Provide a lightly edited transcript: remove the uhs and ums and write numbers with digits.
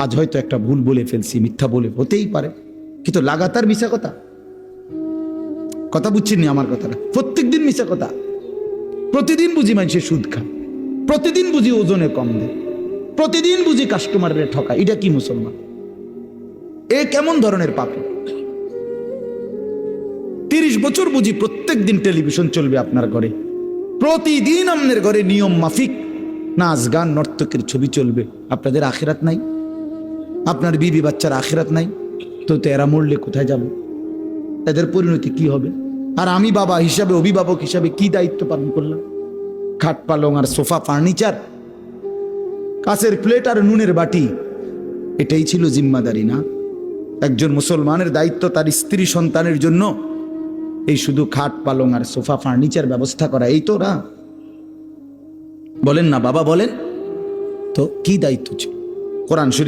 আজ হয়তো একটা ভুল বলে ফেলছি, মিথ্যা বলে, হতেই পারে, কিন্তু লাগাতার মিশা কথা, কথা বুঝছেন নি আমার কথাটা? প্রত্যেক দিন মিশা কথা, প্রতিদিন বুঝি মানুষের সুদ খায়, প্রতিদিন বুঝি ওজনে কম দেয়, প্রতিদিন বুঝি কাস্টমারের ঠকায়। এটা কি মুসলমান? এ কেমন ধরনের পাপী? 30 বছর বুঝি প্রত্যেক দিন টেলিভিশন চলবে আপনার ঘরে, প্রতিদিন আপনার ঘরে নিয়ম মাফিক নাচ গান নর্তকের ছবি চলবে। আপনাদের আখিরাত নাই? আপনার বিবি বাচ্চার আখিরাত নাই? তো এরা মরলে কোথায় যাবে? এদের পরিণতি কি হবে? আর আমি বাবা হিসাবে, অভিভাবক হিসাবে কি দায়িত্ব পালন করলাম? খাট পালং আর সোফা ফার্নিচার, কাঁচের প্লেট আর নুনের বাটি, এটাই ছিল জিম্মাদারি না? একজন মুসলমানের দায়িত্ব তার স্ত্রী সন্তানের জন্য এই শুধু খাট পালং আর সোফা ফার্নিচার ব্যবস্থা করা, এই তো না? বলেন না বাবা, বলেন তো কি দায়িত্ব ছিল? কোরআন শরীফ